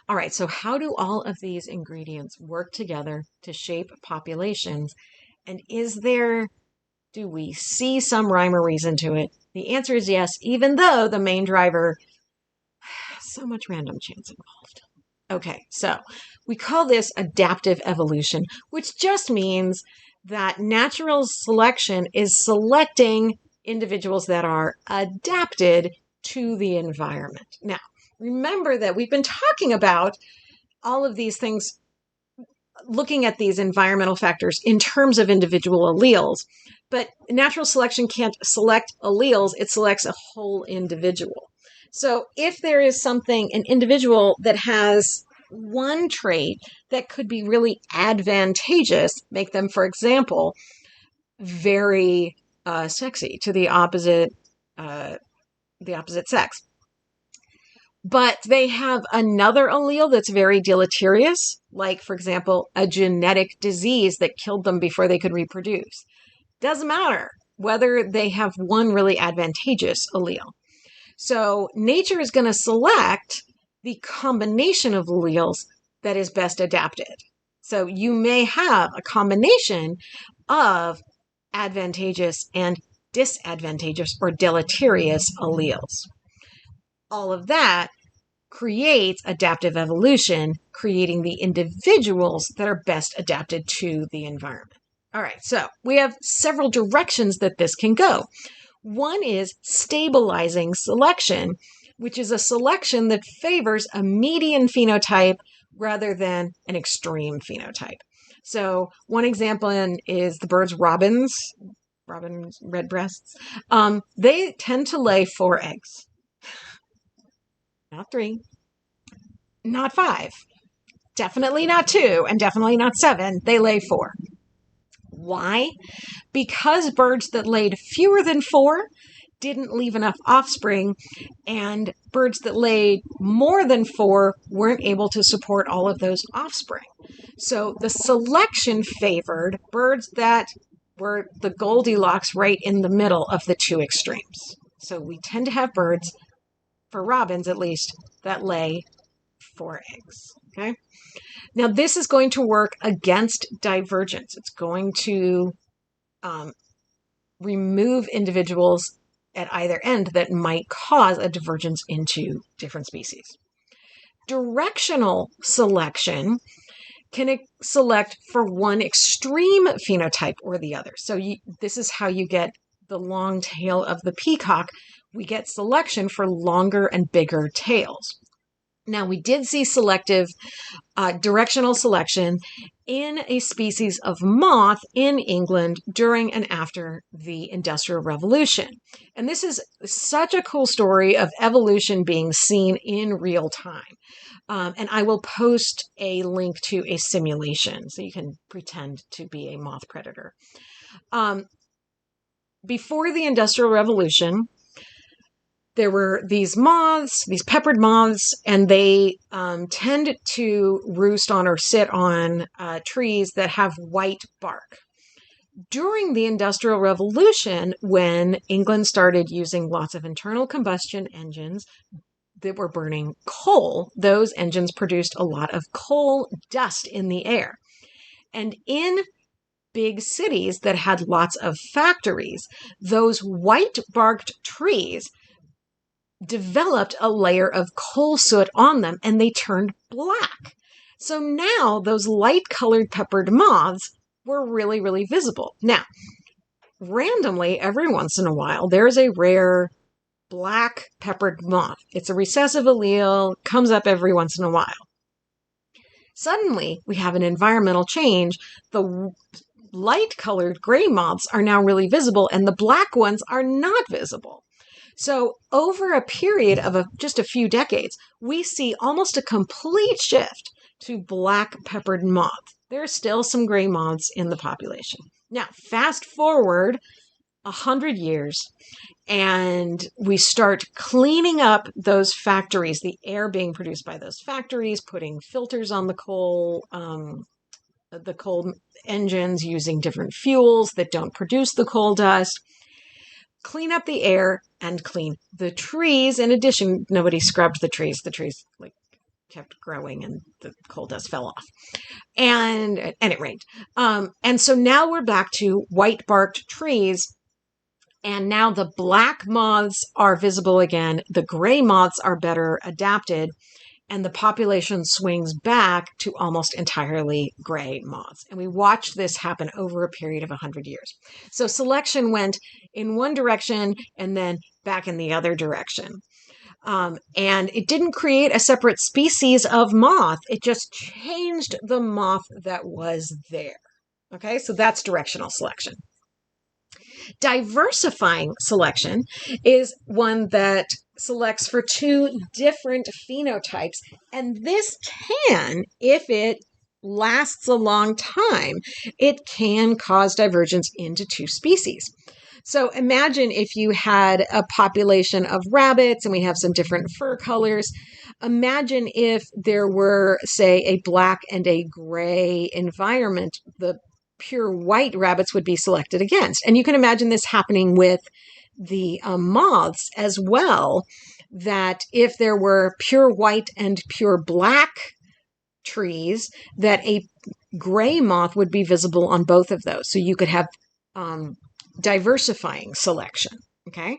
All right, so how do all of these ingredients work together to shape populations? And do we see some rhyme or reason to it? The answer is yes, even though the main driver, so much random chance involved. Okay, so we call this adaptive evolution, which just means that natural selection is selecting individuals that are adapted to the environment. Now, remember that we've been talking about all of these things, looking at these environmental factors in terms of individual alleles, but natural selection can't select alleles, it selects a whole individual. So if there is an individual that has one trait that could be really advantageous, make them, for example, very sexy to the opposite sex. But they have another allele that's very deleterious, like, for example, a genetic disease that killed them before they could reproduce. Doesn't matter whether they have one really advantageous allele. So nature is going to select the combination of alleles that is best adapted. So you may have a combination of advantageous and disadvantageous or deleterious alleles. All of that creates adaptive evolution, creating the individuals that are best adapted to the environment. All right, so we have several directions that this can go. One is stabilizing selection, which is a selection that favors a median phenotype rather than an extreme phenotype. So one example is the birds robins, redbreasts. They tend to lay 4 eggs. Not 3, not 5, definitely not 2, and definitely not 7. They lay 4. Why? Because birds that laid fewer than 4 didn't leave enough offspring, and birds that laid more than 4 weren't able to support all of those offspring. So the selection favored birds that were the Goldilocks right in the middle of the two extremes. So we tend to have birds, for robins at least, that lay 4 eggs. Okay. Now this is going to work against divergence. It's going to remove individuals at either end that might cause a divergence into different species. Directional selection can select for one extreme phenotype or the other. So this is how you get the long tail of the peacock. We get selection for longer and bigger tails. Now, we did see selective directional selection in a species of moth in England during and after the Industrial Revolution. And this is such a cool story of evolution being seen in real time. And I will post a link to a simulation so you can pretend to be a moth predator. Before the Industrial Revolution, there were these moths, these peppered moths, and they tend to roost on or sit on trees that have white bark. During the Industrial Revolution, when England started using lots of internal combustion engines that were burning coal, those engines produced a lot of coal dust in the air. And in big cities that had lots of factories, those white-barked trees developed a layer of coal soot on them, and they turned black. So now those light-colored peppered moths were really, really visible. Now, randomly, every once in a while, there's a rare black peppered moth. It's a recessive allele, comes up every once in a while. Suddenly, we have an environmental change. The light-colored gray moths are now really visible, and the black ones are not visible. So over a period of just a few decades, we see almost a complete shift to black peppered moths. There are still some gray moths in the population. Now, fast forward 100 years, and we start cleaning up those factories, the air being produced by those factories, putting filters on the coal engines, using different fuels that don't produce the coal dust. Clean up the air and clean the trees. In addition, nobody scrubbed the trees. The trees kept growing and the coal dust fell off. And it rained. And so now we're back to white-barked trees. And now the black moths are visible again. The gray moths are better adapted. And the population swings back to almost entirely gray moths. And we watched this happen over a period of 100 years. So selection went in one direction and then back in the other direction. And it didn't create a separate species of moth. It just changed the moth that was there. Okay, so that's directional selection. Diversifying selection is one that selects for two different phenotypes. And this can, if it lasts a long time, it can cause divergence into two species. So imagine if you had a population of rabbits and we have some different fur colors. Imagine if there were, say, a black and a gray environment. The pure white rabbits would be selected against. And you can imagine this happening with the moths as well, that if there were pure white and pure black trees, that a gray moth would be visible on both of those. So you could have diversifying selection. Okay.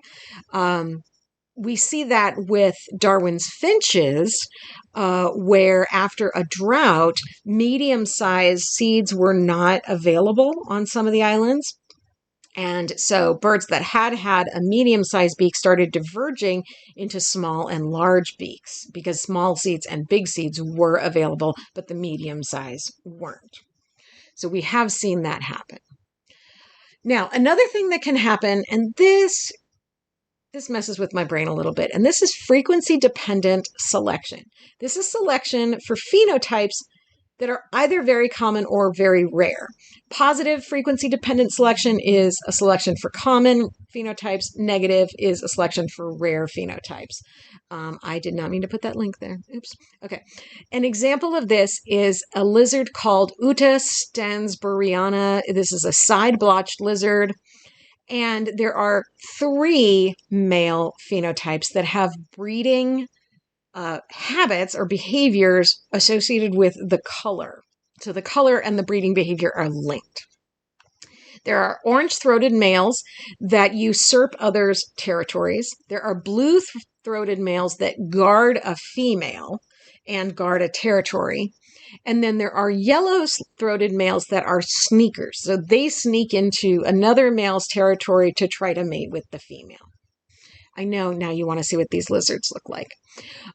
We see that with Darwin's finches, where after a drought, medium-sized seeds were not available on some of the islands. And so birds that had a medium-sized beak started diverging into small and large beaks because small seeds and big seeds were available, but the medium size weren't. So we have seen that happen. Now, another thing that can happen, and this messes with my brain a little bit, and this is frequency-dependent selection. This is selection for phenotypes that are either very common or very rare. Positive frequency-dependent selection is a selection for common phenotypes. Negative is a selection for rare phenotypes. I did not mean to put that link there. Oops. Okay. An example of this is a lizard called Uta stansburiana. This is a side-blotched lizard. And there are 3 male phenotypes that have breeding habits or behaviors associated with the color. So the color and the breeding behavior are linked. There are orange-throated males that usurp others' territories. There are blue-throated males that guard a female and guard a territory. And then there are yellow-throated males that are sneakers. So they sneak into another male's territory to try to mate with the female. I know now you want to see what these lizards look like.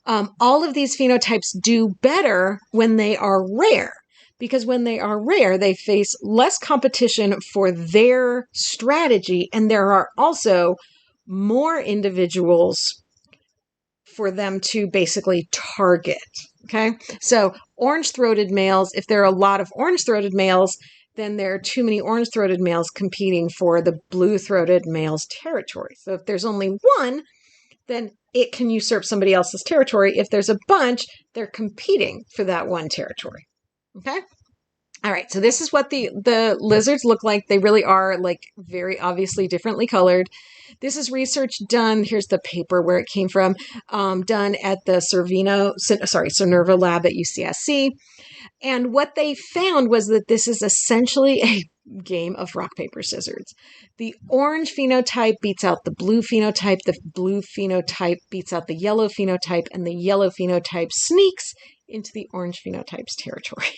All of these phenotypes do better when they are rare, because when they are rare, they face less competition for their strategy, and there are also more individuals for them to basically target. Okay, so orange-throated males, if there are a lot of orange-throated males, then there are too many orange-throated males competing for the blue-throated male's territory. So if there's only one, then it can usurp somebody else's territory. If there's a bunch, they're competing for that one territory. Okay? All right, so this is what the lizards look like. They really are like very obviously differently colored. This is research done, here's the paper where it came from, done at the Cernerva lab at UCSC. And what they found was that this is essentially a game of rock, paper, scissors. The orange phenotype beats out the blue phenotype beats out the yellow phenotype, and the yellow phenotype sneaks into the orange phenotype's territory.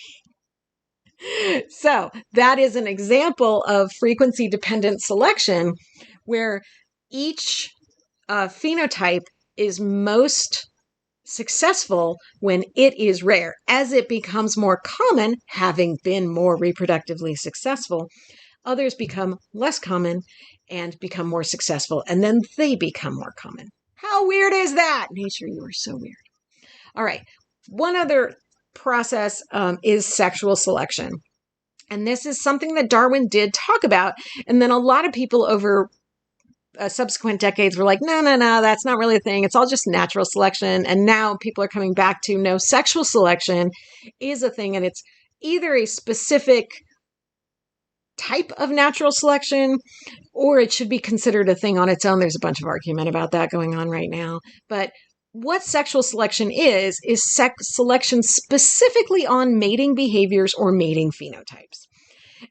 So that is an example of frequency-dependent selection where each phenotype is most successful when it is rare. As it becomes more common, having been more reproductively successful, others become less common and become more successful, and then they become more common. How weird is that? Nature, you are so weird. All right. One other process is sexual selection. And this is something that Darwin did talk about. And then a lot of people over subsequent decades were like, no, that's not really a thing. It's all just natural selection. And now people are coming back to no, sexual selection is a thing. And it's either a specific type of natural selection or it should be considered a thing on its own. There's a bunch of argument about that going on right now. But what sexual selection is selection specifically on mating behaviors or mating phenotypes.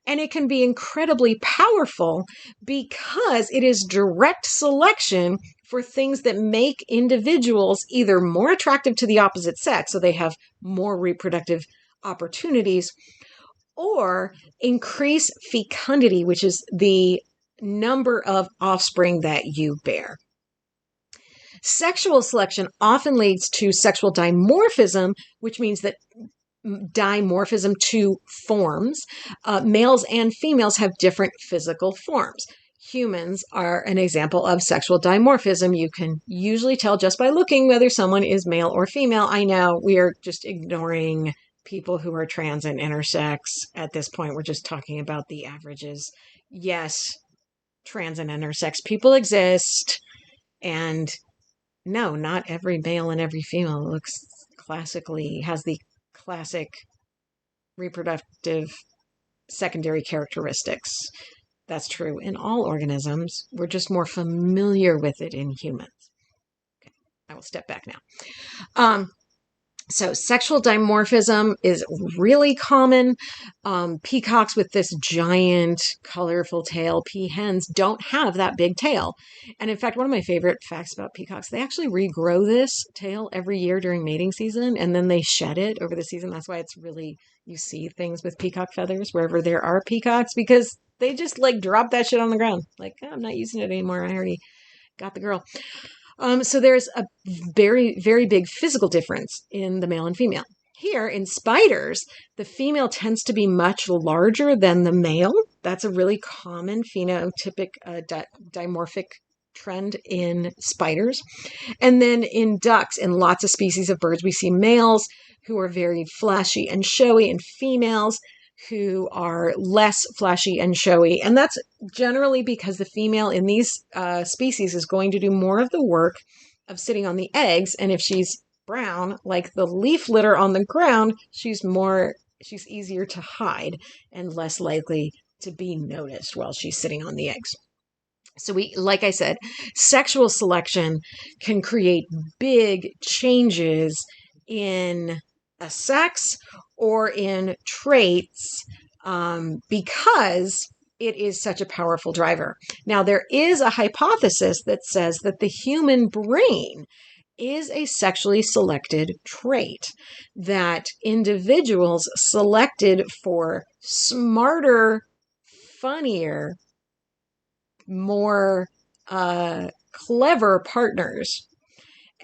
And it can be incredibly powerful because it is direct selection for things that make individuals either more attractive to the opposite sex, so they have more reproductive opportunities, or increase fecundity, which is the number of offspring that you bear. Sexual selection often leads to sexual dimorphism, which means that dimorphism to forms. Males and females have different physical forms. Humans are an example of sexual dimorphism. You can usually tell just by looking whether someone is male or female. I know we are just ignoring people who are trans and intersex at this point. We're just talking about the averages. Yes, trans and intersex people exist. And no, not every male and every female has the classic reproductive secondary characteristics. That's true in all organisms. We're just more familiar with it in humans. Okay, I will step back now. So sexual dimorphism is really common. Peacocks with this giant, colorful tail, peahens, don't have that big tail. And in fact, one of my favorite facts about peacocks, they actually regrow this tail every year during mating season, and then they shed it over the season. That's why it's really, you see things with peacock feathers wherever there are peacocks, because they just like drop that shit on the ground. Like, oh, I'm not using it anymore. I already got the girl. So there's a very, very big physical difference in the male and female. Here in spiders, the female tends to be much larger than the male. That's a really common phenotypic dimorphic trend in spiders. And then in ducks, in lots of species of birds, we see males who are very flashy and showy and females who are less flashy and showy. And that's generally because the female in these species is going to do more of the work of sitting on the eggs. And if she's brown, like the leaf litter on the ground, she's easier to hide and less likely to be noticed while she's sitting on the eggs. So like I said, sexual selection can create big changes in a sex or in traits because it is such a powerful driver. Now, there is a hypothesis that says that the human brain is a sexually selected trait, that individuals selected for smarter, funnier, more clever partners.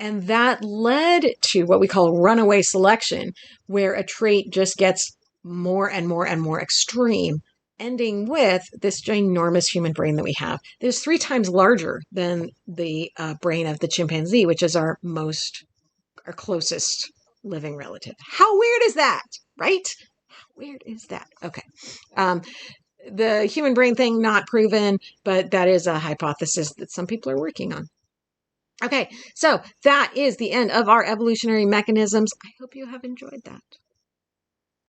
And that led to what we call runaway selection, where a trait just gets more and more and more extreme, ending with this ginormous human brain that we have. It's 3 times larger than the brain of the chimpanzee, which is our closest living relative. How weird is that, right? How weird is that? Okay. The human brain thing, not proven, but that is a hypothesis that some people are working on. Okay, so that is the end of our evolutionary mechanisms. I hope you have enjoyed that.